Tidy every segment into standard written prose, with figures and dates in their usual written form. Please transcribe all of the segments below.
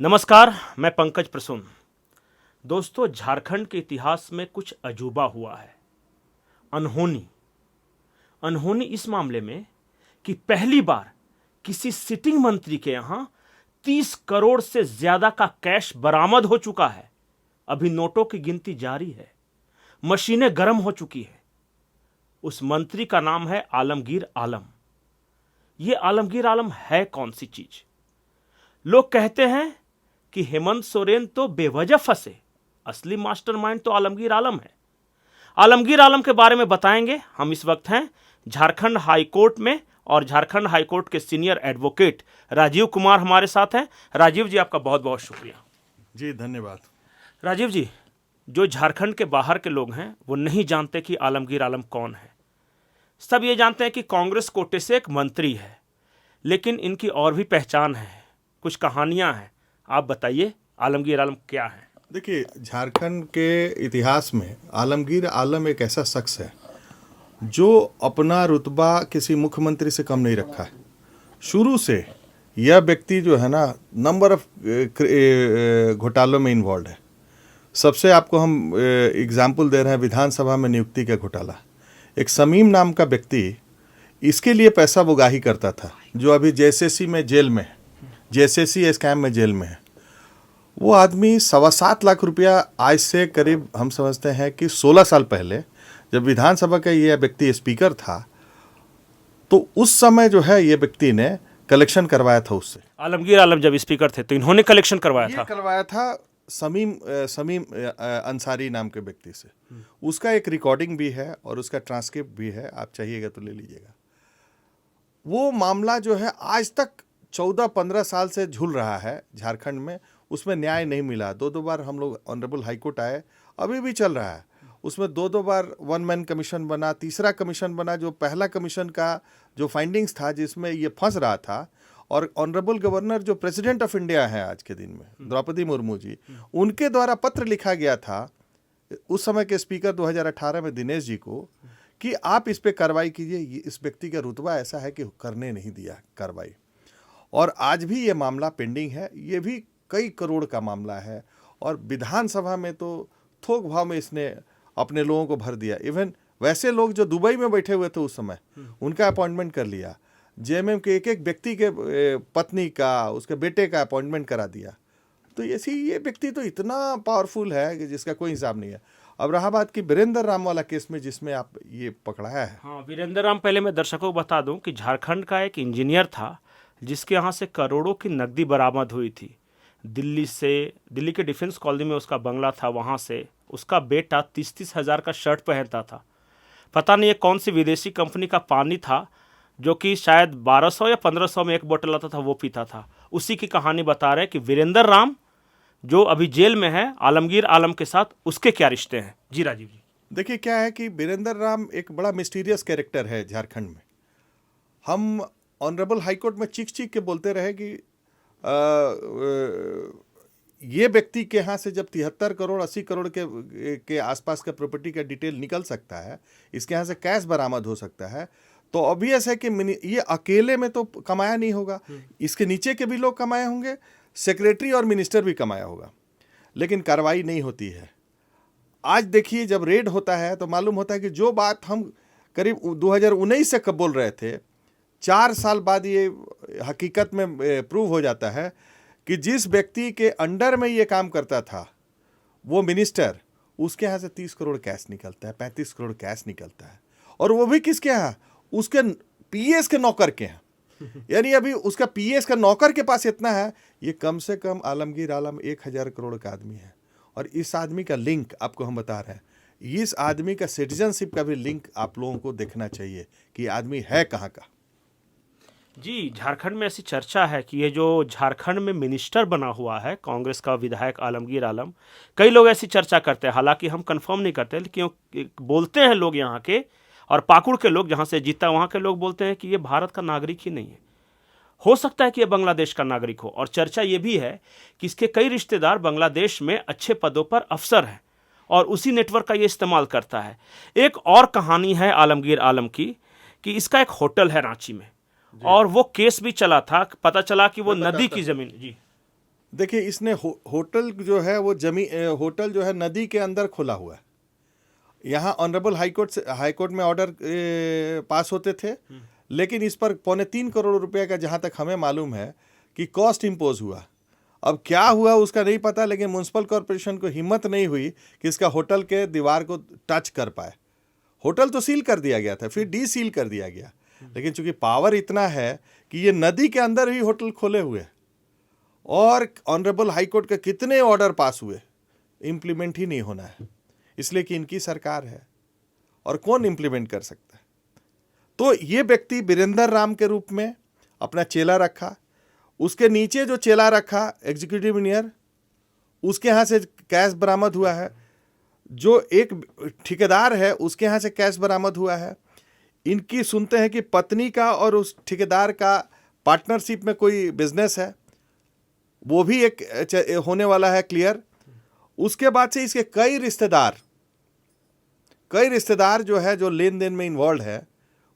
नमस्कार, मैं पंकज प्रसून। दोस्तों, झारखंड के इतिहास में कुछ अजूबा हुआ है। अनहोनी अनहोनी इस मामले में कि पहली बार किसी सिटिंग मंत्री के यहां 30 करोड़ से ज्यादा का कैश बरामद हो चुका है। अभी नोटों की गिनती जारी है, मशीनें गर्म हो चुकी है। उस मंत्री का नाम है आलमगीर आलम। यह आलमगीर आलम है कौन सी चीज? लोग कहते हैं कि हेमंत सोरेन तो बेवजह फंसे, असली मास्टरमाइंड तो आलमगीर आलम है। आलमगीर आलम के बारे में बताएंगे। हम इस वक्त हैं झारखंड हाई कोर्ट में और झारखंड हाई कोर्ट के सीनियर एडवोकेट राजीव कुमार हमारे साथ हैं। राजीव जी, आपका बहुत बहुत शुक्रिया। जी धन्यवाद। राजीव जी, जो झारखंड के बाहर के लोग हैं वो नहीं जानते कि आलमगीर आलम कौन है। सब ये जानते हैं कि कांग्रेस कोटे से एक मंत्री है, लेकिन इनकी और भी पहचान है, कुछ कहानियां हैं। आप बताइए, आलमगीर आलम क्या है? देखिए, झारखंड के इतिहास में आलमगीर आलम एक ऐसा शख्स है जो अपना रुतबा किसी मुख्यमंत्री से कम नहीं रखा है। शुरू से यह व्यक्ति जो है ना, नंबर ऑफ घोटालों में इन्वॉल्व है। सबसे आपको हम एग्जाम्पल दे रहे हैं, विधानसभा में नियुक्ति का घोटाला। एक समीम नाम का व्यक्ति इसके लिए पैसा वगाही करता था, जो अभी जेएसएससी में जेल में है, जेएसएससी स्कैम में जेल में है। वो आदमी 7.25 लाख रुपया आज से करीब हम समझते हैं कि 16 साल पहले, जब विधानसभा का ये व्यक्ति स्पीकर था, तो उस समय जो है ये व्यक्ति ने कलेक्शन करवाया था उससे। आलमगीर आलम जब स्पीकर थे तो इन्होंने कलेक्शन करवाया था समीम अंसारी नाम के व्यक्ति से। उसका एक रिकॉर्डिंग भी है और उसका ट्रांसक्रिप्ट भी है, आप चाहिएगा तो ले लीजिएगा। वो मामला जो है आज तक 14-15 साल से झूल रहा है झारखंड में, उसमें न्याय नहीं मिला। दो बार हम लोग ऑनरेबल हाईकोर्ट आए, अभी भी चल रहा है। उसमें दो बार वन मैन कमीशन बना, तीसरा कमीशन बना। जो पहला कमीशन का जो फाइंडिंग्स था जिसमें ये फंस रहा था, और ऑनरेबल गवर्नर जो प्रेसिडेंट ऑफ इंडिया है आज के दिन में, द्रौपदी मुर्मू जी, उनके द्वारा पत्र लिखा गया था उस समय के स्पीकर 2018 में दिनेश जी को, कि आप इस पर कार्रवाई कीजिए। इस व्यक्ति का रुतबा ऐसा है कि करने नहीं दिया कार्रवाई, और आज भी ये मामला पेंडिंग है। ये भी कई करोड़ का मामला है, और विधानसभा में तो थोक भाव में इसने अपने लोगों को भर दिया। इवन वैसे लोग जो दुबई में बैठे हुए थे उस समय, उनका अपॉइंटमेंट कर लिया। जेएमएम के एक व्यक्ति के पत्नी का, उसके बेटे का अपॉइंटमेंट करा दिया। तो ये व्यक्ति तो इतना पावरफुल है कि जिसका कोई हिसाब नहीं है। अब रहा बात की वीरेंद्र राम वाला केस में, जिसमें आप ये पकड़ाया है। हाँ, वीरेंद्र राम, पहले मैं दर्शकों को बता दूं कि झारखंड का एक इंजीनियर था जिसके यहाँ से करोड़ों की नकदी बरामद हुई थी। दिल्ली के डिफेंस कॉलोनी में उसका बंगला था, वहाँ से उसका बेटा 30-30 हज़ार का शर्ट पहनता था। पता नहीं ये कौन सी विदेशी कंपनी का पानी था जो कि शायद 1200 या 1500 में एक बोतल आता था, वो पीता था। उसी की कहानी बता रहे हैं कि वीरेंद्र राम जो अभी जेल में है, आलमगीर आलम के साथ उसके क्या रिश्ते हैं। जी राजीव जी, देखिए क्या है कि वीरेंद्र राम एक बड़ा मिस्टीरियस कैरेक्टर है झारखंड में। हम ऑनरेबल हाईकोर्ट में चीख के बोलते रहे कि ये व्यक्ति के यहाँ से जब 73 करोड़ 80 करोड़ के आसपास का प्रॉपर्टी का डिटेल निकल सकता है, इसके यहाँ से कैश बरामद हो सकता है, तो ऑब्वियस है कि ये अकेले में तो कमाया नहीं होगा, इसके नीचे के भी लोग कमाए होंगे, सेक्रेटरी और मिनिस्टर भी कमाया होगा, लेकिन कार्रवाई नहीं होती है। आज देखिए, जब रेड होता है तो मालूम होता है कि जो बात हम करीब 2019 से कब बोल रहे थे, 4 साल बाद ये हकीकत में प्रूव हो जाता है कि जिस व्यक्ति के अंडर में ये काम करता था वो मिनिस्टर, उसके यहाँ से 30 करोड़ कैश निकलता है, 35 करोड़ कैश निकलता है, और वो भी किसके यहाँ? उसके पीएस के नौकर के यहाँ। यानी अभी उसका पीएस का नौकर के पास इतना है। ये कम से कम आलमगीर आलम 1000 करोड़ का आदमी है, और इस आदमी का लिंक आपको हम बता रहे हैं। इस आदमी का सिटीजनशिप का भी लिंक आप लोगों को देखना चाहिए कि आदमी है कहाँ का। जी, झारखंड में ऐसी चर्चा है कि ये जो झारखंड में मिनिस्टर बना हुआ है कांग्रेस का विधायक आलमगीर आलम, कई लोग ऐसी चर्चा करते हैं, हालांकि हम कंफर्म नहीं करते, लेकिन बोलते हैं लोग यहाँ के, और पाकुड़ के लोग जहाँ से जीता वहाँ के लोग बोलते हैं कि ये भारत का नागरिक ही नहीं है, हो सकता है कि ये बांग्लादेश का नागरिक हो। और चर्चा ये भी है कि इसके कई रिश्तेदार बांग्लादेश में अच्छे पदों पर अफसर हैं और उसी नेटवर्क का ये इस्तेमाल करता है। एक और कहानी है आलमगीर आलम की कि इसका एक होटल है रांची में, और वो केस भी चला था। पता चला कि वो नदी की जमीन, जी देखिए, इसने होटल जो है वो होटल जो है नदी के अंदर खुला हुआ है। यहाँ ऑनरेबल हाईकोर्ट में ऑर्डर पास होते थे, लेकिन इस पर 3.25 करोड़ रुपए का जहाँ तक हमें मालूम है कि कॉस्ट इम्पोज हुआ। अब क्या हुआ उसका नहीं पता, लेकिन म्युनिसिपल कॉरपोरेशन को हिम्मत नहीं हुई कि इसका होटल के दीवार को टच कर पाए। होटल तो सील कर दिया गया था, फिर डी सील कर दिया गया, लेकिन चूंकि पावर इतना है कि ये नदी के अंदर ही होटल खोले हुए और ऑनरेबल हाईकोर्ट के कितने ऑर्डर पास हुए, इम्प्लीमेंट ही नहीं होना है, इसलिए कि इनकी सरकार है और कौन इम्प्लीमेंट कर सकता है। तो ये व्यक्ति बीरेंद्र राम के रूप में अपना चेला रखा, उसके नीचे जो चेला रखा एग्जीक्यूटिव इंजीनियर, उसके यहाँ से कैश बरामद हुआ है। जो एक ठेकेदार है उसके यहाँ से कैश बरामद हुआ है। इनकी सुनते हैं कि पत्नी का और उस ठेकेदार का पार्टनरशिप में कोई बिजनेस है, वो भी एक होने वाला है क्लियर। उसके बाद से इसके कई रिश्तेदार जो है, जो लेन देन में इन्वॉल्व है,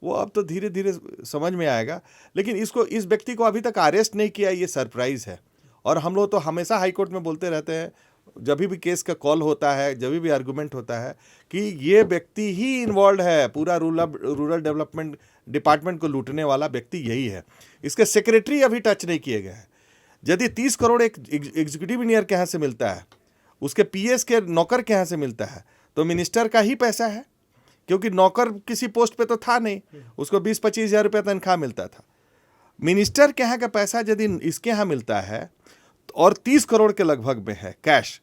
वो अब तो धीरे धीरे समझ में आएगा। लेकिन इस व्यक्ति को अभी तक अरेस्ट नहीं किया, ये सरप्राइज है। और हम लोग तो हमेशा हाईकोर्ट में बोलते रहते हैं, जब भी केस का कॉल होता है, जब भी आर्गूमेंट होता है, कि ये व्यक्ति ही इन्वॉल्व है, पूरा रूरल डेवलपमेंट डिपार्टमेंट को लूटने वाला व्यक्ति यही है। इसके सेक्रेटरी अभी टच नहीं किए गए हैं। यदि 30 करोड़ एक एग्जीक्यूटिव इंजीनियर के यहाँ से मिलता है, उसके पीएस के नौकर के यहाँ से मिलता है, तो मिनिस्टर का ही पैसा है, क्योंकि नौकर किसी पोस्ट पे तो था नहीं, उसको 20-25 हज़ार रुपये तनख्वाह मिलता था। मिनिस्टर के यहाँ का पैसा यदि इसके यहाँ मिलता है और 30 करोड़ के लगभग में है कैश,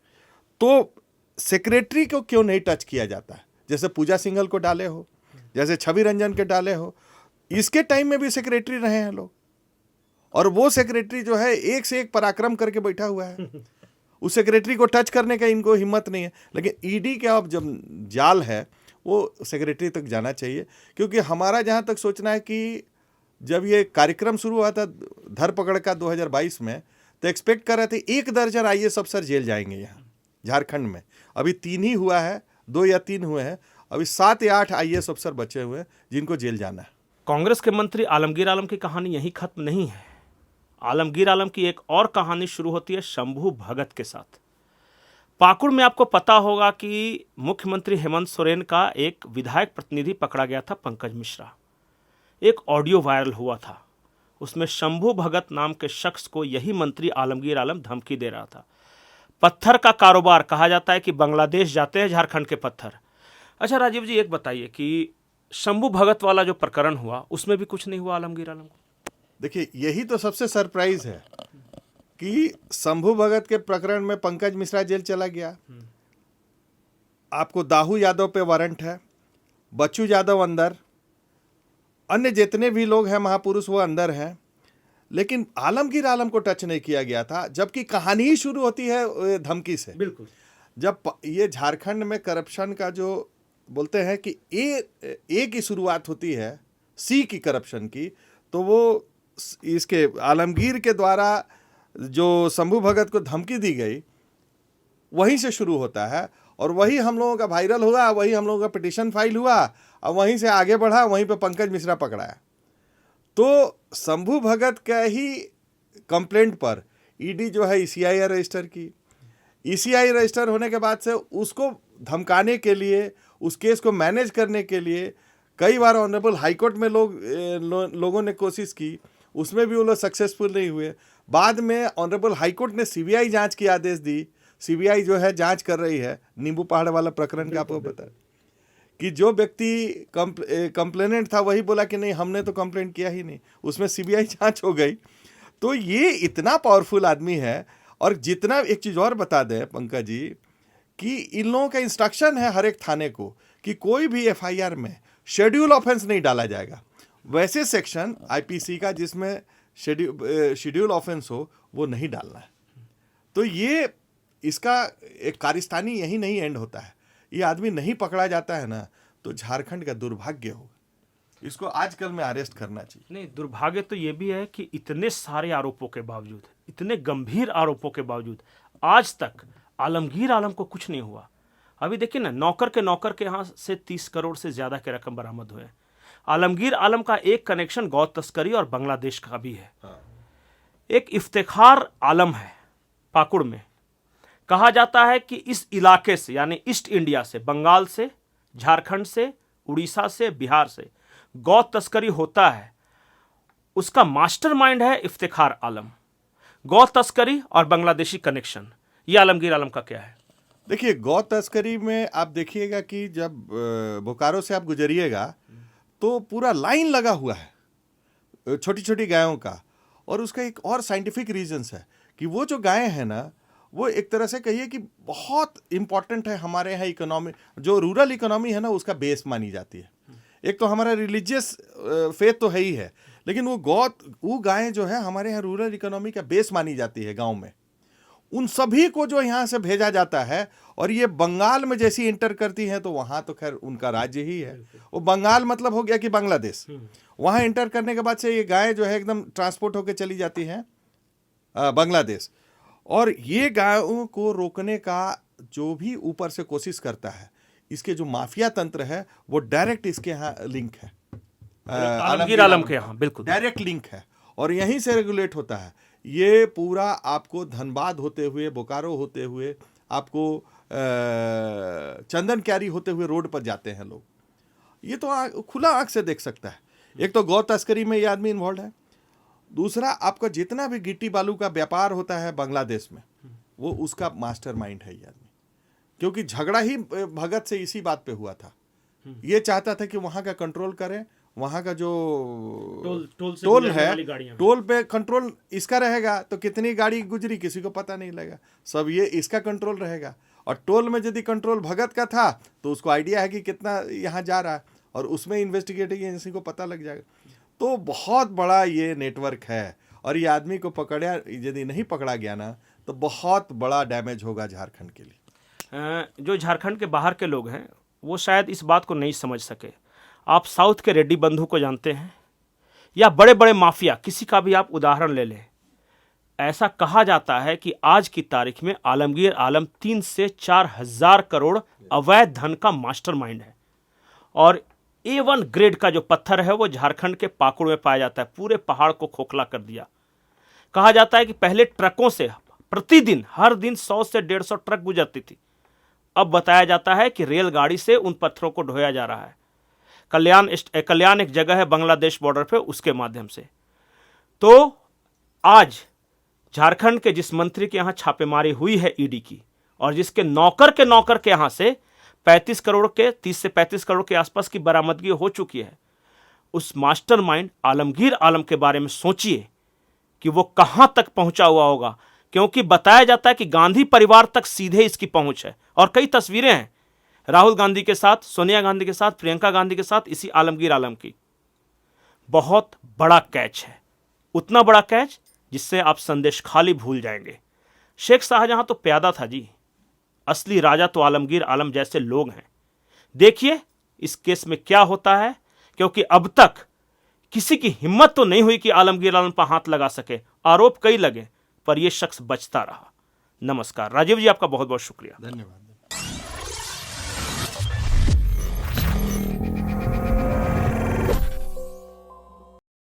तो सेक्रेटरी को क्यों नहीं टच किया जाता है? जैसे पूजा सिंघल को डाले हो, जैसे छवि रंजन के डाले हो, इसके टाइम में भी सेक्रेटरी रहे हैं लोग, और वो सेक्रेटरी जो है एक से एक पराक्रम करके बैठा हुआ है। उस सेक्रेटरी को टच करने का इनको हिम्मत नहीं है। लेकिन ईडी का अब जब जाल है, वो सेक्रेटरी तक जाना चाहिए, क्योंकि हमारा जहाँ तक सोचना है कि जब ये कार्यक्रम शुरू हुआ था धरपकड़ का 2022 में, तो एक्सपेक्ट कर रहे थे 1 दर्जन IAS अफसर जेल जाएंगे यहाँ झारखंड में। अभी 3 ही हुआ है, 2 या 3 हुए हैं। अभी 7 या 8 IAS अफसर बचे हुए हैं जिनको जेल जाना है। कांग्रेस के मंत्री आलमगीर आलम की कहानी यहीं खत्म नहीं है। आलमगीर आलम की एक और कहानी शुरू होती है शंभू भगत के साथ। पाकुड़ में आपको पता होगा कि मुख्यमंत्री हेमंत सोरेन का एक विधायक प्रतिनिधि पकड़ा गया था, पंकज मिश्रा। एक ऑडियो वायरल हुआ था, उसमें शंभू भगत नाम के शख्स को यही मंत्री आलमगीर आलम धमकी दे रहा था। पत्थर का कारोबार, कहा जाता है कि बांग्लादेश जाते हैं झारखंड के पत्थर। अच्छा राजीव जी, एक बताइए कि शंभू भगत वाला जो प्रकरण हुआ, उसमें भी कुछ नहीं हुआ आलमगीर आलम को? देखिए, यही तो सबसे सरप्राइज है कि शंभू भगत के प्रकरण में पंकज मिश्रा जेल चला गया। आपको दाहू यादव पे वारंट है, बच्चू यादव अंदर, अन्य जितने भी लोग हैं महापुरुष वो अंदर हैं, लेकिन आलमगीर आलम को टच नहीं किया गया था। जबकि कहानी ही शुरू होती है धमकी से। बिल्कुल। जब ये झारखंड में करप्शन का जो बोलते हैं कि ए की शुरुआत होती है, सी की करप्शन की, तो वो इसके आलमगीर के द्वारा जो शंभू भगत को धमकी दी गई, वहीं से शुरू होता है। और वही हम लोगों का वायरल हुआ, वही हम लोगों का पिटीशन फाइल हुआ, और वहीं से आगे बढ़ा, वहीं पे पंकज मिश्रा पकड़ाया। तो शंभू भगत का ही कंप्लेंट पर ईडी जो है ECI रजिस्टर की। ECI रजिस्टर होने के बाद से उसको धमकाने के लिए, उस केस को मैनेज करने के लिए कई बार ऑनरेबल हाईकोर्ट में लोगों ने कोशिश की, उसमें भी वो लोग सक्सेसफुल नहीं हुए। बाद में ऑनरेबल हाईकोर्ट ने CBI जांच की आदेश दी। CBI जो है जांच कर रही है नींबू पहाड़ वाला प्रकरण का। आपको पता है कि जो व्यक्ति कंप्लेनेंट था वही बोला कि नहीं, हमने तो कंप्लेंट किया ही नहीं, उसमें CBI जांच हो गई। तो ये इतना पावरफुल आदमी है। और जितना, एक चीज़ और बता दें पंकज जी, कि इन लोगों का इंस्ट्रक्शन है हर एक थाने को कि कोई भी FIR में शेड्यूल ऑफेंस नहीं डाला जाएगा। वैसे सेक्शन IPC का जिसमें शेड्यूल ऑफेंस हो, वो नहीं डालना है। तो ये इसका एक कारस्तानी यही नहीं एंड होता है। ये आदमी नहीं पकड़ा जाता है ना, तो झारखंड का दुर्भाग्य होगा। इसको आजकल में अरेस्ट करना चाहिए। नहीं, दुर्भाग्य तो ये भी है कि इतने सारे आरोपों के बावजूद, इतने गंभीर आरोपों के बावजूद आज तक आलमगीर आलम को कुछ नहीं हुआ। अभी देखिए ना, नौकर के यहाँ से 30 करोड़ से ज्यादा के रकम बरामद हुए। आलमगीर आलम का एक कनेक्शन गौ तस्करी और बांग्लादेश का भी है। एक इफ्तिखार आलम है, पाकुड़ में कहा जाता है कि इस इलाके से यानी ईस्ट इंडिया से, बंगाल से, झारखंड से, उड़ीसा से, बिहार से गौ तस्करी होता है। उसका मास्टरमाइंड है इफ्तिखार आलम। गौ तस्करी और बांग्लादेशी कनेक्शन, ये आलमगीर आलम का क्या है? देखिए, गौ तस्करी में आप देखिएगा कि जब बोकारो से आप गुजरिएगा तो पूरा लाइन लगा हुआ है छोटी छोटी गायों का। और उसका एक और साइंटिफिक रीजंस है कि वो जो गायें हैं ना, वो एक तरह से कहिए कि बहुत इंपॉर्टेंट है हमारे यहाँ इकोनॉमी, जो रूरल इकोनॉमी है ना, उसका बेस मानी जाती है। एक तो हमारा रिलीजियस फेथ तो है ही है, लेकिन वो गायें जो है हमारे यहाँ रूरल इकोनॉमी का बेस मानी जाती है गाँव में। उन सभी को जो यहाँ से भेजा जाता है, और ये बंगाल में जैसी इंटर करती हैं तो वहाँ तो खैर उनका राज्य ही है, वो बंगाल मतलब हो गया कि बांग्लादेश। वहाँ इंटर करने के बाद से ये गायें जो है एकदम ट्रांसपोर्ट होकर चली जाती हैं बांग्लादेश। और ये गायों को रोकने का जो भी ऊपर से कोशिश करता है, इसके जो माफिया तंत्र है वो डायरेक्ट इसके यहाँ लिंक है, आलमगीर आलम के यहाँ बिल्कुल डायरेक्ट लिंक है, और यहीं से रेगुलेट होता है। ये पूरा आपको धनबाद होते हुए, बोकारो होते हुए, आपको चंदन क्यारी होते हुए रोड पर जाते हैं लोग। ये तो खुला आंख से देख सकता है। एक तो गौ तस्करी में ये आदमी इन्वॉल्व है, दूसरा आपका जितना भी गिट्टी बालू का व्यापार होता है बांग्लादेश में, वो उसका मास्टरमाइंड है ये आदमी। क्योंकि झगड़ा ही भगत से इसी बात पे हुआ था। ये चाहता था कि वहाँ का कंट्रोल करें, वहाँ का जो टोल है, टोल पे कंट्रोल इसका रहेगा तो कितनी गाड़ी गुजरी किसी को पता नहीं लगेगा, सब ये इसका कंट्रोल रहेगा। और टोल में यदि कंट्रोल भगत का था तो उसको आइडिया है कि कितना यहाँ जा रहा है, और उसमें इन्वेस्टिगेटिंग एजेंसी को पता लग जाएगा। तो बहुत बड़ा ये नेटवर्क है, और ये आदमी को पकड़ा यदि नहीं पकड़ा गया ना तो बहुत बड़ा डैमेज होगा झारखंड के लिए। जो झारखंड के बाहर के लोग हैं वो शायद इस बात को नहीं समझ सके। आप साउथ के रेड्डी बंधु को जानते हैं, या बड़े बड़े माफिया, किसी का भी आप उदाहरण ले लें। ऐसा कहा जाता है कि आज की तारीख में आलमगीर आलम 3 से 4 हजार करोड़ अवैध धन का मास्टरमाइंड है। और A1 ग्रेड का जो पत्थर है वो झारखंड के पाकुड़ में पाया जाता है। पूरे पहाड़ को खोखला कर दिया। कहा जाता है कि पहले ट्रकों से प्रतिदिन, हर दिन 100 से 150 ट्रक गुजरती थी। अब बताया जाता है कि रेलगाड़ी से उन पत्थरों को ढोया जा रहा है। कल्याण एक जगह है बांग्लादेश बॉर्डर पे, उसके माध्यम से। तो आज झारखंड के जिस मंत्री के यहाँ छापेमारी हुई है ईडी की, और जिसके नौकर के यहाँ से 35 करोड़ के 30 से 35 करोड़ के आसपास की बरामदगी हो चुकी है, उस मास्टरमाइंड आलमगीर आलम के बारे में सोचिए कि वो कहां तक पहुंचा हुआ होगा। क्योंकि बताया जाता है कि गांधी परिवार तक सीधे इसकी पहुंच है, और कई तस्वीरें हैं राहुल गांधी के साथ, सोनिया गांधी के साथ, प्रियंका गांधी के साथ इसी आलमगीर आलम की। बहुत बड़ा कैच है, उतना बड़ा कैच जिससे आप संदेश खाली भूल जाएंगे। शेख शाहजहां तो प्यादा था जी, असली राजा तो आलमगीर आलम जैसे लोग हैं। देखिए इस केस में क्या होता है, क्योंकि अब तक किसी की हिम्मत तो नहीं हुई कि आलमगीर आलम पर हाथ लगा सके। आरोप कई लगे पर यह शख्स बचता रहा। नमस्कार राजीव जी, आपका बहुत बहुत शुक्रिया। धन्यवाद।